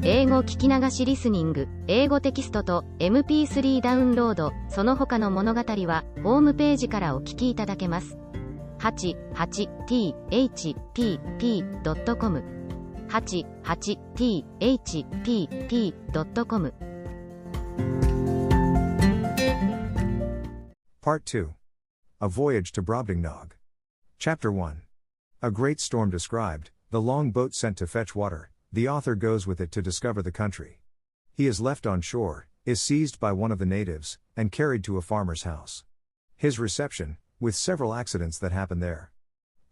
英語聞き流しリスニング、英語テキストと MP3 ダウンロード、その他の物語はホームページからお聞きいただけます。88thpp.com 88thpp.com Part 2. A Voyage to Brobdingnog. Chapter 1. A great storm described, the long boat sent to fetch water, the author goes with it to discover the country. He is left on shore, is seized by one of the natives, and carried to a farmer's house. His reception, with several accidents that happen there.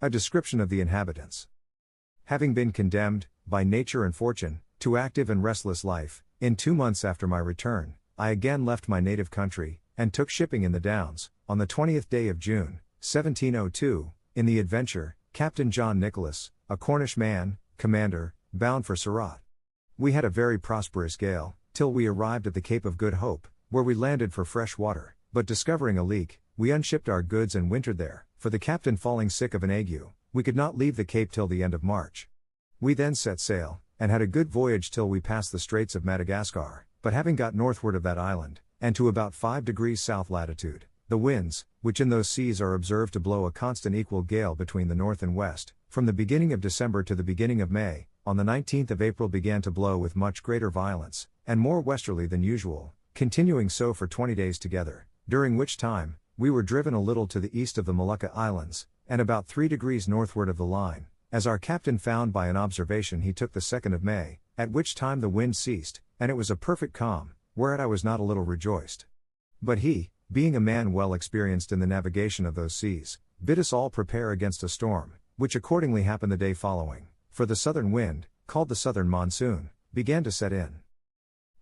A description of the inhabitants. Having been condemned, by nature and fortune, to active and restless life, in 2 months after my return, I again left my native country, and took shipping in the Downs, on the 20th day of June, 1702, in the Adventure, Captain John Nicholas, a Cornish man, commander, bound for Surat. We had a very prosperous gale, till we arrived at the Cape of Good Hope, where we landed for fresh water, but discovering a leak, we unshipped our goods and wintered there, for the captain falling sick of an ague, we could not leave the Cape till the end of March. We then set sail, and had a good voyage till we passed the Straits of Madagascar, but having got northward of that island, and to about 5 degrees south latitude, the winds, which in those seas are observed to blow a constant equal gale between the north and west, from the beginning of December to the beginning of May, on the 19th of April began to blow with much greater violence, and more westerly than usual, continuing so for 20 days together, during which time, we were driven a little to the east of the Molucca Islands, and about 3 degrees northward of the line, as our captain found by an observation he took the 2nd of May, at which time the wind ceased, and it was a perfect calm, whereat I was not a little rejoiced. But he, being a man well experienced in the navigation of those seas, bid us all prepare against a storm, which accordingly happened the day following, for the southern wind, called the southern monsoon, began to set in.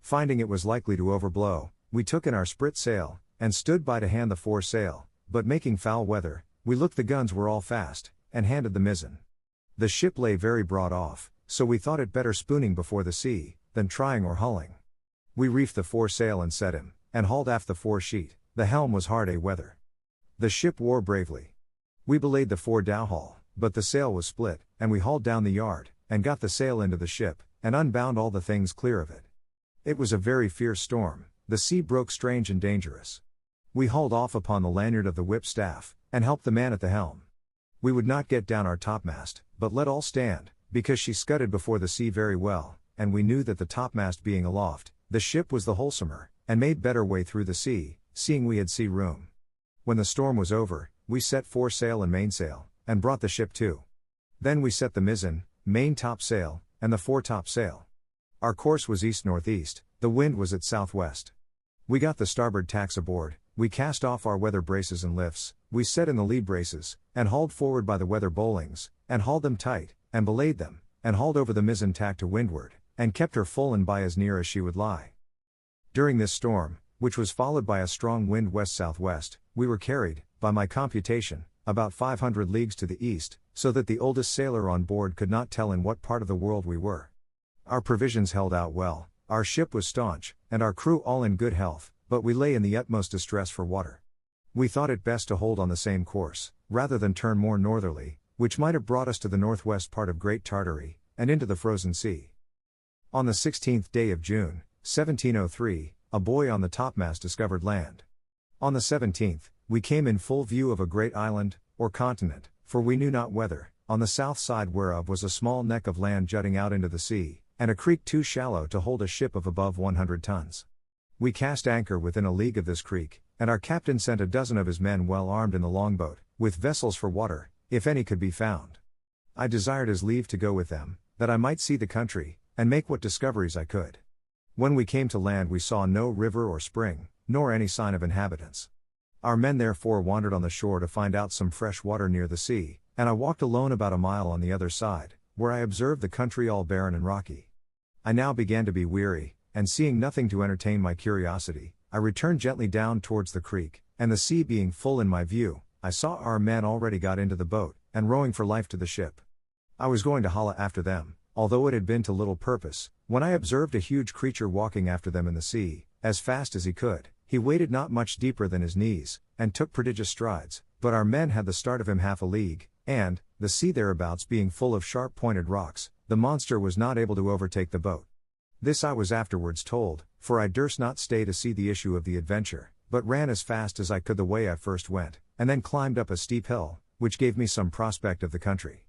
Finding it was likely to overblow, we took in our sprit sail, and stood by to hand the foresail, but making foul weather, we looked the guns were all fast, and handed the mizzen. The ship lay very broad off, so we thought it better spooning before the sea, than trying or hulling. We reefed the foresail and set him, and hauled aft the foresheet, the helm was hard a weather. The ship wore bravely. We belayed the fore dowhaul, but the sail was split, and we hauled down the yard, and got the sail into the ship, and unbound all the things clear of it. It was a very fierce storm, the sea broke strange and dangerous. We hauled off upon the lanyard of the whip staff, and helped the man at the helm. We would not get down our topmast, but let all stand, because she scudded before the sea very well, and we knew that the topmast being aloft, the ship was the wholesomer, and made better way through the sea, seeing we had sea room. When the storm was over, we set foresail and mainsail, and brought the ship to. Then we set the mizzen, main topsail, and the foretopsail. Our course was east-northeast, the wind was at southwest. We got the starboard tacks aboard, we cast off our weather braces and lifts, we set in the lead braces, and hauled forward by the weather bowlings, and hauled them tight, and belayed them, and hauled over the mizzen tack to windward, and kept her full and by as near as she would lie. During this storm, which was followed by a strong wind west-southwest, we were carried, by my computation, about 500 leagues to the east, so that the oldest sailor on board could not tell in what part of the world we were. Our provisions held out well, our ship was staunch, and our crew all in good health, but we lay in the utmost distress for water. We thought it best to hold on the same course, rather than turn more northerly, which might have brought us to the northwest part of Great Tartary, and into the frozen sea. On the 16th day of June, 1703, a boy on the topmast discovered land. On the 17th, we came in full view of a great island, or continent, for we knew not whether, on the south side whereof was a small neck of land jutting out into the sea, and a creek too shallow to hold a ship of above 100 tons. We cast anchor within a league of this creek, and our captain sent a dozen of his men well armed in the longboat, with vessels for water, if any could be found. I desired his leave to go with them, that I might see the country, and make what discoveries I could. When we came to land we saw no river or spring, nor any sign of inhabitants. Our men therefore wandered on the shore to find out some fresh water near the sea, and I walked alone about a mile on the other side, where I observed the country all barren and rocky. I now began to be weary, and seeing nothing to entertain my curiosity, I returned gently down towards the creek, and the sea being full in my view, I saw our men already got into the boat, and rowing for life to the ship. I was going to holla after them, although it had been to little purpose, when I observed a huge creature walking after them in the sea, as fast as he could. He waded not much deeper than his knees, and took prodigious strides, but our men had the start of him half a league, and, the sea thereabouts being full of sharp-pointed rocks, the monster was not able to overtake the boat. This I was afterwards told, for I durst not stay to see the issue of the adventure, but ran as fast as I could the way I first went, and then climbed up a steep hill, which gave me some prospect of the country.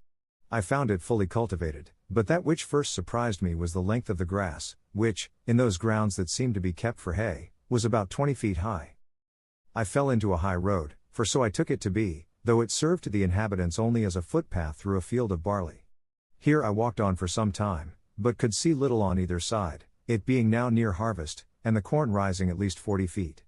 I found it fully cultivated, but that which first surprised me was the length of the grass, which, in those grounds that seemed to be kept for hay, was about 20 feet high. I fell into a high road, for so I took it to be, though it served to the inhabitants only as a footpath through a field of barley. Here I walked on for some time, but could see little on either side, it being now near harvest, and the corn rising at least 40 feet.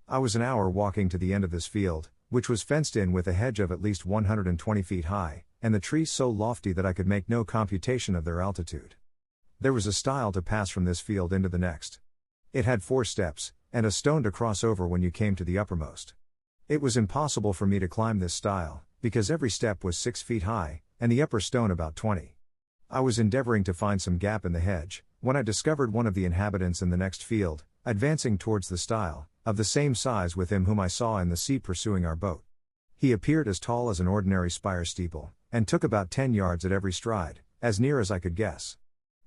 I was an hour walking to the end of this field, which was fenced in with a hedge of at least 120 feet high, and the trees so lofty that I could make no computation of their altitude. There was a stile to pass from this field into the next. It had 4 steps, and a stone to cross over when you came to the uppermost. It was impossible for me to climb this stile, because every step was 6 feet high, and the upper stone about 20. I was endeavoring to find some gap in the hedge, when I discovered one of the inhabitants in the next field, advancing towards the stile, of the same size with him whom I saw in the sea pursuing our boat. He appeared as tall as an ordinary spire steeple, and took about 10 yards at every stride, as near as I could guess.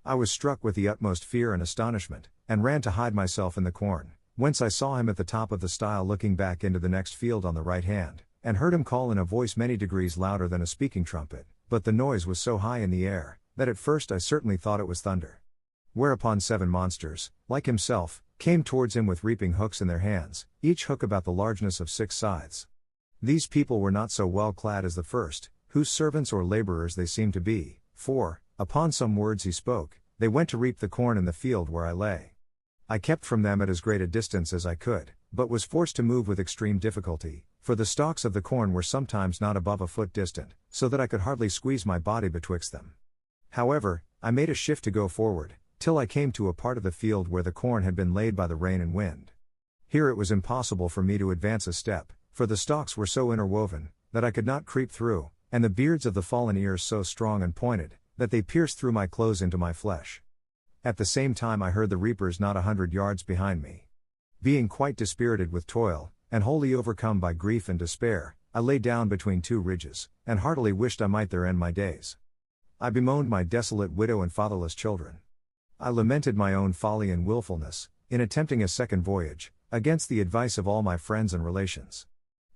I was struck with the utmost fear and astonishment, and ran to hide myself in the corn, whence I saw him at the top of the stile looking back into the next field on the right hand, and heard him call in a voice many degrees louder than a speaking trumpet, but the noise was so high in the air, that at first I certainly thought it was thunder. Whereupon 7 monsters, like himself, came towards him with reaping hooks in their hands, each hook about the largeness of 6 scythes. These people were not so well clad as the first, whose servants or laborers they seemed to be, for, upon some words he spoke, they went to reap the corn in the field where I lay. I kept from them at as great a distance as I could, but was forced to move with extreme difficulty, for the stalks of the corn were sometimes not above a foot distant, so that I could hardly squeeze my body betwixt them. However, I made a shift to go forward, till I came to a part of the field where the corn had been laid by the rain and wind. Here it was impossible for me to advance a step, for the stalks were so interwoven, that I could not creep through, and the beards of the fallen ears so strong and pointed, that they pierced through my clothes into my flesh. At the same time I heard the reapers not 100 yards behind me. Being quite dispirited with toil, and wholly overcome by grief and despair, I lay down between 2 ridges, and heartily wished I might there end my days. I bemoaned my desolate widow and fatherless children. I lamented my own folly and wilfulness, in attempting a second voyage, against the advice of all my friends and relations.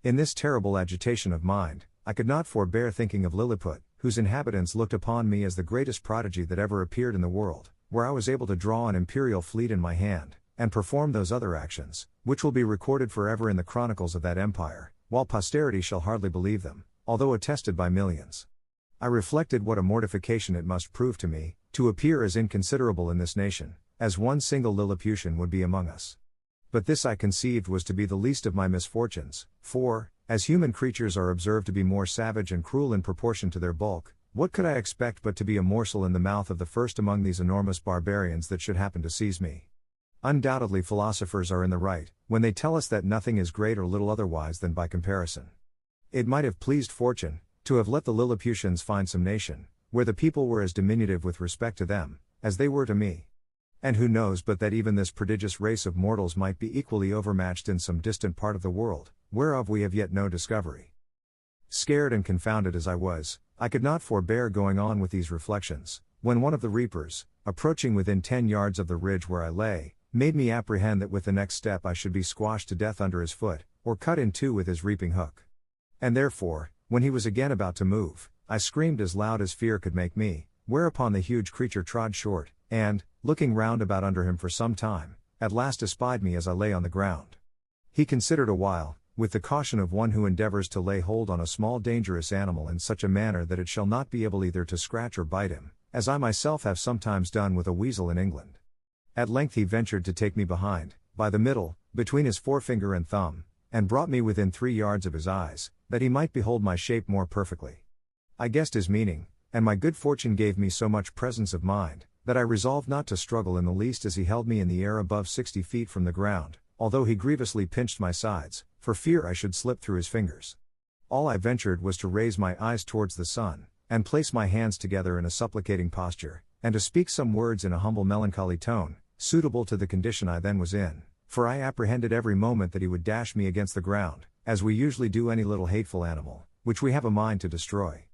In this terrible agitation of mind, I could not forbear thinking of Lilliput, whose inhabitants looked upon me as the greatest prodigy that ever appeared in the world, where I was able to draw an imperial fleet in my hand, and perform those other actions, which will be recorded forever in the chronicles of that empire, while posterity shall hardly believe them, although attested by millions. I reflected what a mortification it must prove to me, to appear as inconsiderable in this nation, as one single Lilliputian would be among us. But this I conceived was to be the least of my misfortunes, for, as human creatures are observed to be more savage and cruel in proportion to their bulk, what could I expect but to be a morsel in the mouth of the first among these enormous barbarians that should happen to seize me? Undoubtedly philosophers are in the right, when they tell us that nothing is great or little otherwise than by comparison. It might have pleased fortune, to have let the Lilliputians find some nation, where the people were as diminutive with respect to them, as they were to me. And who knows but that even this prodigious race of mortals might be equally overmatched in some distant part of the world, whereof we have yet no discovery. Scared and confounded as I was, I could not forbear going on with these reflections, when one of the reapers, approaching within 10 yards of the ridge where I lay, made me apprehend that with the next step I should be squashed to death under his foot, or cut in 2 with his reaping hook. And therefore, when he was again about to move, I screamed as loud as fear could make me, whereupon the huge creature trod short, and, looking round about under him for some time, at last espied me as I lay on the ground. He considered a while, with the caution of one who endeavors to lay hold on a small dangerous animal in such a manner that it shall not be able either to scratch or bite him, as I myself have sometimes done with a weasel in England. At length he ventured to take me behind, by the middle, between his forefinger and thumb, and brought me within 3 yards of his eyes, that he might behold my shape more perfectly. I guessed his meaning, and my good fortune gave me so much presence of mind, that I resolved not to struggle in the least as he held me in the air above 60 feet from the ground, although he grievously pinched my sides, for fear I should slip through his fingers. All I ventured was to raise my eyes towards the sun, and place my hands together in a supplicating posture, and to speak some words in a humble melancholy tone, suitable to the condition I then was in, for I apprehended every moment that he would dash me against the ground, as we usually do any little hateful animal, which we have a mind to destroy.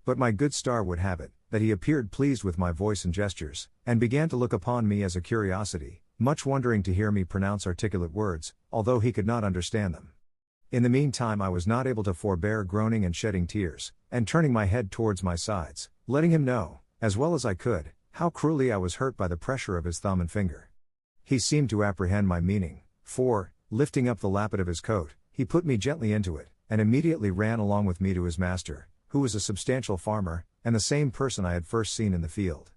But my good star would have it, that he appeared pleased with my voice and gestures, and began to look upon me as a curiosity, much wondering to hear me pronounce articulate words, although he could not understand them. In the meantime I was not able to forbear groaning and shedding tears, and turning my head towards my sides, letting him know, as well as I could, how cruelly I was hurt by the pressure of his thumb and finger. He seemed to apprehend my meaning, for, lifting up the lappet of his coat, he put me gently into it, and immediately ran along with me to his master, who was a substantial farmer, and the same person I had first seen in the field.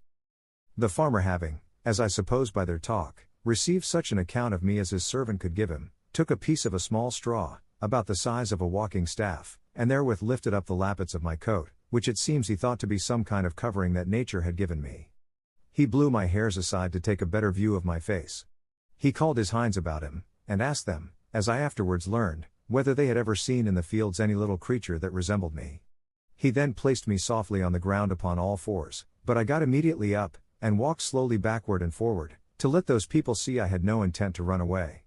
The farmer having, as I suppose by their talk, received such an account of me as his servant could give him, took a piece of a small straw, about the size of a walking staff, and therewith lifted up the lappets of my coat, which it seems he thought to be some kind of covering that nature had given me. He blew my hairs aside to take a better view of my face. He called his hinds about him, and asked them, as I afterwards learned, whether they had ever seen in the fields any little creature that resembled me. He then placed me softly on the ground upon all fours, but I got immediately up, and walked slowly backward and forward, to let those people see I had no intent to run away.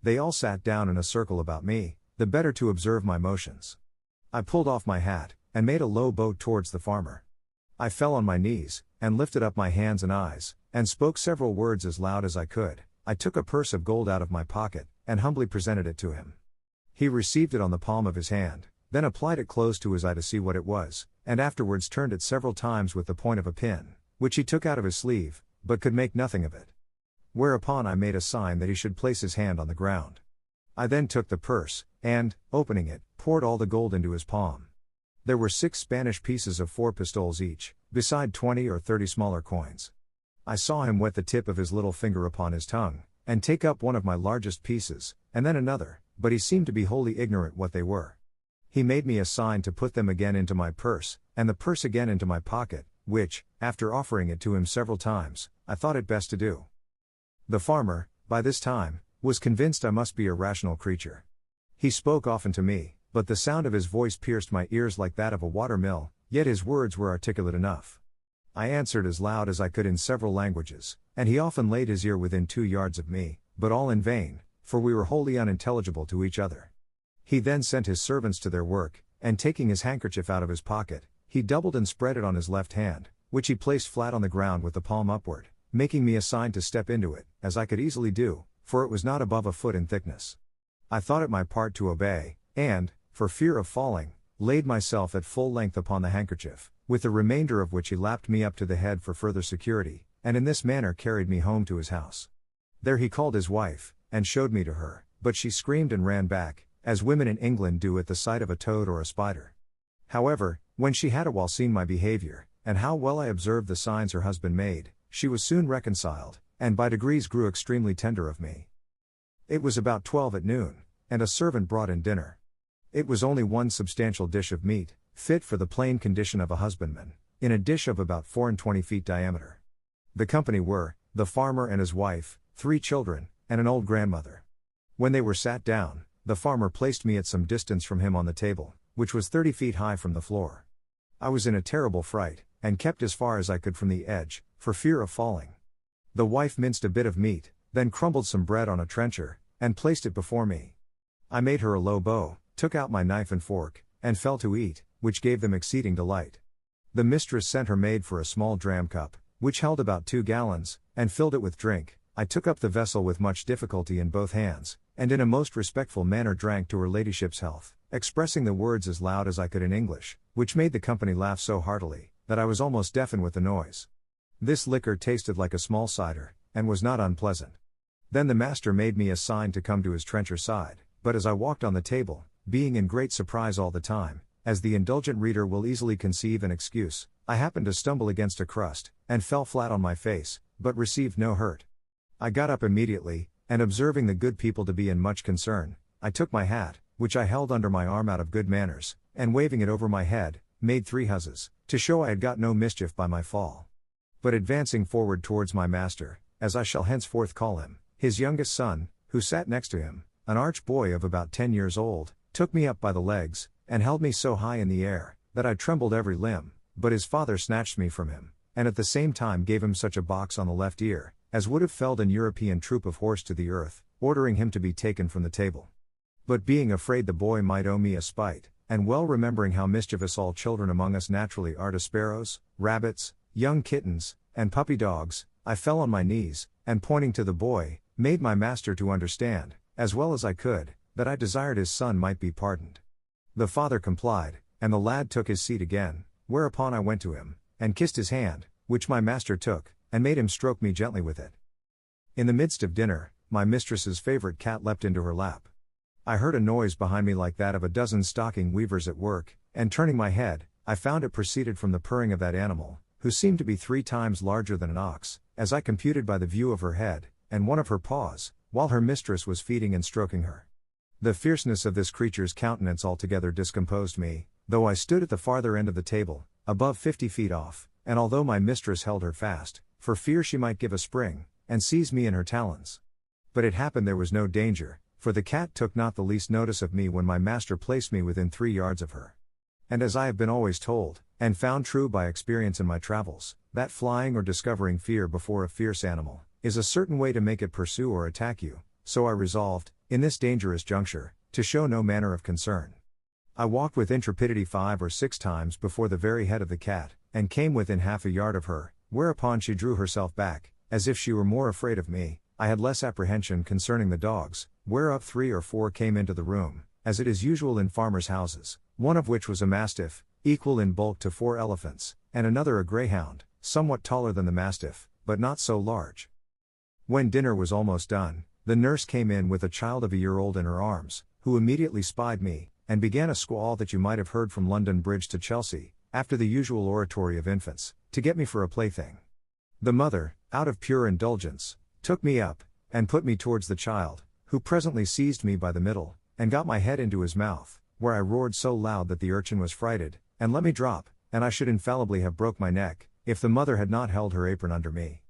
They all sat down in a circle about me, the better to observe my motions. I pulled off my hat, and made a low bow towards the farmer. I fell on my knees, and lifted up my hands and eyes, and spoke several words as loud as I could. I took a purse of gold out of my pocket, and humbly presented it to him. He received it on the palm of his hand, then applied it close to his eye to see what it was, and afterwards turned it several times with the point of a pin, which he took out of his sleeve, but could make nothing of it. Whereupon I made a sign that he should place his hand on the ground. I then took the purse, and, opening it, poured all the gold into his palm. There were 6 Spanish pieces of 4 pistoles each, beside 20 or 30 smaller coins. I saw him wet the tip of his little finger upon his tongue, and take up one of my largest pieces, and then another, but he seemed to be wholly ignorant what they were. He made me a sign to put them again into my purse, and the purse again into my pocket, which, after offering it to him several times, I thought it best to do. The farmer, by this time, was convinced I must be a rational creature. He spoke often to me, but the sound of his voice pierced my ears like that of a water mill, yet his words were articulate enough. I answered as loud as I could in several languages, and he often laid his ear within 2 yards of me, but all in vain, for we were wholly unintelligible to each other. He then sent his servants to their work, and taking his handkerchief out of his pocket, he doubled and spread it on his left hand, which he placed flat on the ground with the palm upward, making me a sign to step into it, as I could easily do, for it was not above a foot in thickness. I thought it my part to obey, and, for fear of falling, laid myself at full length upon the handkerchief, with the remainder of which he lapped me up to the head for further security, and in this manner carried me home to his house. There he called his wife, and showed me to her, but she screamed and ran back, as women in England do at the sight of a toad or a spider. However, when she had a while seen my behavior, and how well I observed the signs her husband made, she was soon reconciled, and by degrees grew extremely tender of me. It was about 12 at noon, and a servant brought in dinner. It was only one substantial dish of meat, fit for the plain condition of a husbandman, in a dish of about 24 feet diameter. The company were, the farmer and his wife, 3 children, and an old grandmother. When they were sat down, the farmer placed me at some distance from him on the table, which was 30 feet high from the floor. I was in a terrible fright, and kept as far as I could from the edge, for fear of falling. The wife minced a bit of meat, then crumbled some bread on a trencher, and placed it before me. I made her a low bow, took out my knife and fork, and fell to eat, which gave them exceeding delight. The mistress sent her maid for a small dram cup, which held about 2 gallons, and filled it with drink. I took up the vessel with much difficulty in both hands, and in a most respectful manner drank to her ladyship's health, expressing the words as loud as I could in English, which made the company laugh so heartily, that I was almost deafened with the noise. This liquor tasted like a small cider, and was not unpleasant. Then the master made me a sign to come to his trencher side, but as I walked on the table, being in great surprise all the time, as the indulgent reader will easily conceive and excuse, I happened to stumble against a crust, and fell flat on my face, but received no hurt. I got up immediately, and observing the good people to be in much concern, I took my hat, which I held under my arm out of good manners, and waving it over my head, made 3 huzzas, to show I had got no mischief by my fall. But advancing forward towards my master, as I shall henceforth call him, his youngest son, who sat next to him, an arch boy of about 10 years old, took me up by the legs, and held me so high in the air, that I trembled every limb, but his father snatched me from him, and at the same time gave him such a box on the left ear, as would have felled an European troop of horse to the earth, ordering him to be taken from the table. But being afraid the boy might owe me a spite, and well remembering how mischievous all children among us naturally are to sparrows, rabbits, young kittens, and puppy dogs, I fell on my knees, and pointing to the boy, made my master to understand, as well as I could, that I desired his son might be pardoned. The father complied, and the lad took his seat again, whereupon I went to him, and kissed his hand, which my master took, and made him stroke me gently with it. In the midst of dinner, my mistress's favorite cat leapt into her lap. I heard a noise behind me like that of a dozen stocking weavers at work, and turning my head, I found it proceeded from the purring of that animal, who seemed to be 3 times larger than an ox, as I computed by the view of her head, and one of her paws, while her mistress was feeding and stroking her. The fierceness of this creature's countenance altogether discomposed me, though I stood at the farther end of the table, above 50 feet off, and although my mistress held her fast, for fear she might give a spring, and seize me in her talons. But it happened there was no danger, for the cat took not the least notice of me when my master placed me within 3 yards of her. And as I have been always told, and found true by experience in my travels, that flying or discovering fear before a fierce animal, is a certain way to make it pursue or attack you, so I resolved, in this dangerous juncture, to show no manner of concern. I walked with intrepidity 5 or 6 times before the very head of the cat, and came within half a yard of her, whereupon she drew herself back, as if she were more afraid of me. I had less apprehension concerning the dogs, whereof 3 or 4 came into the room, as it is usual in farmers' houses, one of which was a mastiff, equal in bulk to 4 elephants, and another a greyhound, somewhat taller than the mastiff, but not so large. When dinner was almost done, the nurse came in with a child of a year old in her arms, who immediately spied me, and began a squall that you might have heard from London Bridge to Chelsea, after the usual oratory of infants, to get me for a plaything. The mother, out of pure indulgence, took me up, and put me towards the child, who presently seized me by the middle, and got my head into his mouth, where I roared so loud that the urchin was frighted, and let me drop, and I should infallibly have broke my neck, if the mother had not held her apron under me.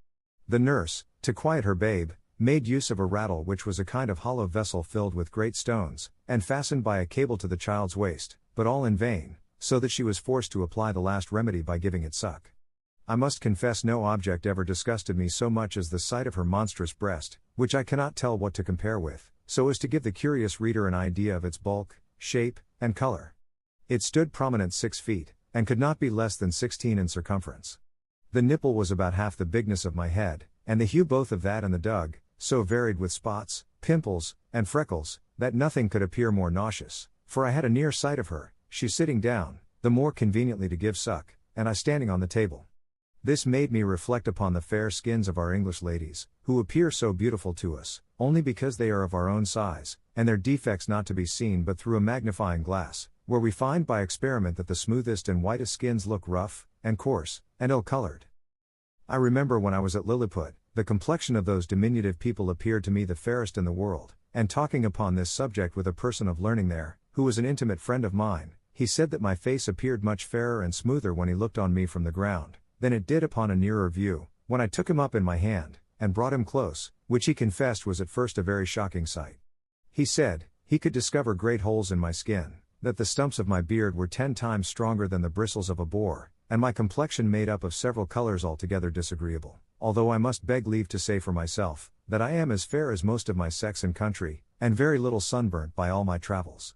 The nurse, to quiet her babe, made use of a rattle which was a kind of hollow vessel filled with great stones, and fastened by a cable to the child's waist, but all in vain, so that she was forced to apply the last remedy by giving it suck. I must confess no object ever disgusted me so much as the sight of her monstrous breast, which I cannot tell what to compare with, so as to give the curious reader an idea of its bulk, shape, and color. It stood prominent 6 feet, and could not be less than 16 in circumference. The nipple was about half the bigness of my head, and the hue both of that and the dug, so varied with spots, pimples, and freckles, that nothing could appear more nauseous, for I had a near sight of her, she sitting down, the more conveniently to give suck, and I standing on the table. This made me reflect upon the fair skins of our English ladies, who appear so beautiful to us, only because they are of our own size, and their defects not to be seen but through a magnifying glass, where we find by experiment that the smoothest and whitest skins look rough, and coarse, and ill-colored. I remember when I was at Lilliput, the complexion of those diminutive people appeared to me the fairest in the world, and talking upon this subject with a person of learning there, who was an intimate friend of mine, he said that my face appeared much fairer and smoother when he looked on me from the ground, than it did upon a nearer view, when I took him up in my hand, and brought him close, which he confessed was at first a very shocking sight. He said, he could discover great holes in my skin, that the stumps of my beard were 10 times stronger than the bristles of a boar, and my complexion made up of several colors altogether disagreeable, although I must beg leave to say for myself, that I am as fair as most of my sex and country, and very little sunburnt by all my travels.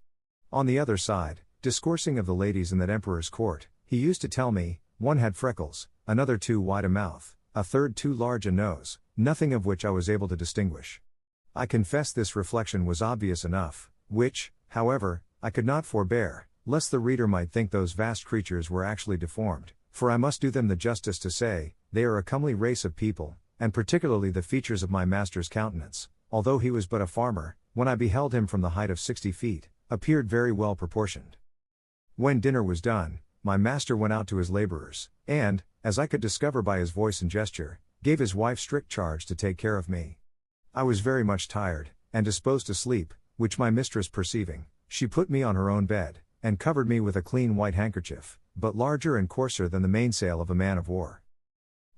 On the other side, discoursing of the ladies in that emperor's court, he used to tell me, one had freckles, another too wide a mouth, a third too large a nose, nothing of which I was able to distinguish. I confess this reflection was obvious enough, which, however, I could not forbear, lest the reader might think those vast creatures were actually deformed, for I must do them the justice to say, they are a comely race of people, and particularly the features of my master's countenance, although he was but a farmer, when I beheld him from the height of 60 feet, appeared very well proportioned. When dinner was done, my master went out to his laborers, and, as I could discover by his voice and gesture, gave his wife strict charge to take care of me. I was very much tired, and disposed to sleep, which my mistress perceiving, she put me on her own bed, and covered me with a clean white handkerchief, but larger and coarser than the mainsail of a man of war.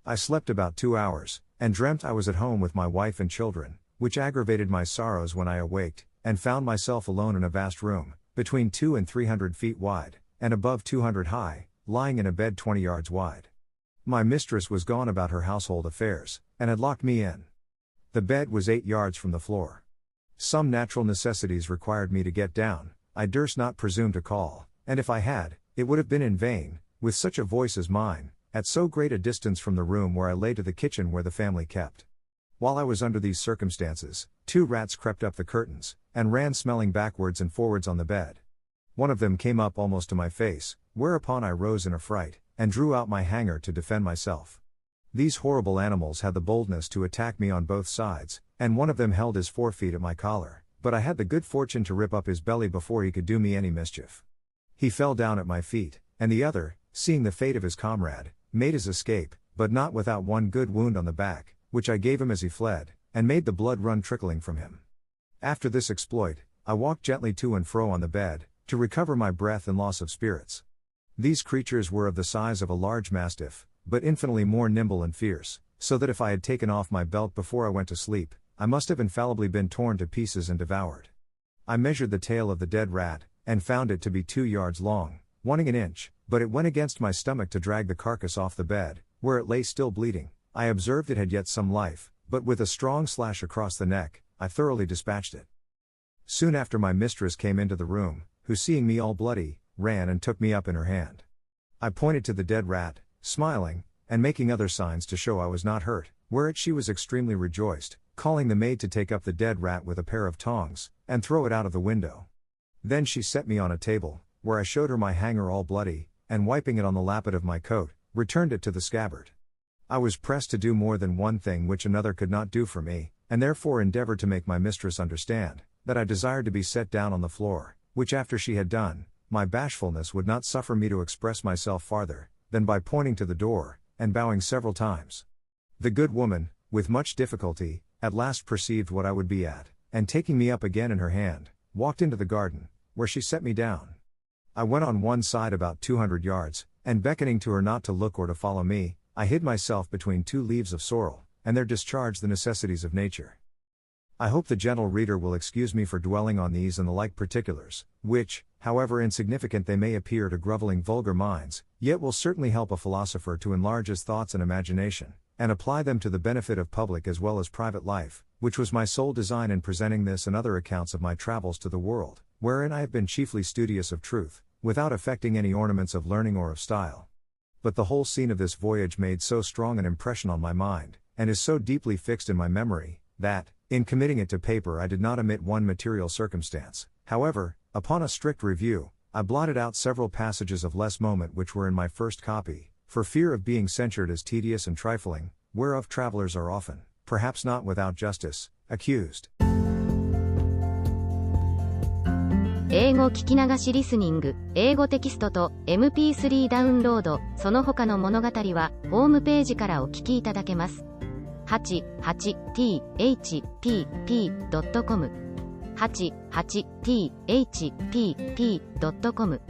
I slept about 2 hours, and dreamt I was at home with my wife and children, which aggravated my sorrows when I awaked, and found myself alone in a vast room, between 200 and 300 feet wide, and above 200 high, lying in a bed 20 yards wide. My mistress was gone about her household affairs, and had locked me in. The bed was 8 yards from the floor. Some natural necessities required me to get down, I durst not presume to call, And if I had, it would have been in vain, with such a voice as mine, at so great a distance from the room where I lay to the kitchen where the family kept. While I was under these circumstances, 2 rats crept up the curtains, and ran smelling backwards and forwards on the bed. One of them came up almost to my face, whereupon I rose in a fright, and drew out my hanger to defend myself. These horrible animals had the boldness to attack me on both sides, and one of them held his forefeet at my collar, but I had the good fortune to rip up his belly before he could do me any mischief. He fell down at my feet, and the other, seeing the fate of his comrade, made his escape, but not without one good wound on the back, which I gave him as he fled, and made the blood run trickling from him. After this exploit, I walked gently to and fro on the bed, to recover my breath and loss of spirits. These creatures were of the size of a large mastiff, but infinitely more nimble and fierce, so that if I had taken off my belt before I went to sleep, I must have infallibly been torn to pieces and devoured. I measured the tail of the dead rat, and found it to be 2 yards long, wanting an inch, but it went against my stomach to drag the carcass off the bed, where it lay still bleeding. I observed it had yet some life, but with a strong slash across the neck, I thoroughly dispatched it. Soon after my mistress came into the room, who seeing me all bloody, ran and took me up in her hand. I pointed to the dead rat, smiling, and making other signs to show I was not hurt, whereat she was extremely rejoiced, calling the maid to take up the dead rat with a pair of tongs, and throw it out of the window. Then she set me on a table, where I showed her my hanger all bloody, and wiping it on the lappet of my coat, returned it to the scabbard. I was pressed to do more than one thing which another could not do for me, and therefore endeavored to make my mistress understand, that I desired to be set down on the floor, which after she had done, my bashfulness would not suffer me to express myself farther, than by pointing to the door, and bowing several times. The good woman, with much difficulty, at last perceived what I would be at, and taking me up again in her hand, walked into the garden, where she set me down. I went on one side about 200 yards, and beckoning to her not to look or to follow me, I hid myself between 2 leaves of sorrel, and there discharged the necessities of nature. I hope the gentle reader will excuse me for dwelling on these and the like particulars, which, however insignificant they may appear to groveling vulgar minds, yet will certainly help a philosopher to enlarge his thoughts and imagination, and apply them to the benefit of public as well as private life, which was my sole design in presenting this and other accounts of my travels to the world, wherein I have been chiefly studious of truth, without affecting any ornaments of learning or of style. But the whole scene of this voyage made so strong an impression on my mind, and is so deeply fixed in my memory, that, in committing it to paper I did not omit one material circumstance. However, upon a strict review, I blotted out several passages of less moment which were in my first copy, for fear of being censured as tedious and trifling, whereof travelers are often, perhaps not without justice, accused. 英語聞き流しリスニング、英語テキストと MP3 ダウンロード、その他の物語は、ホームページからお聞きいただけます。88thpp.com 88thpp.com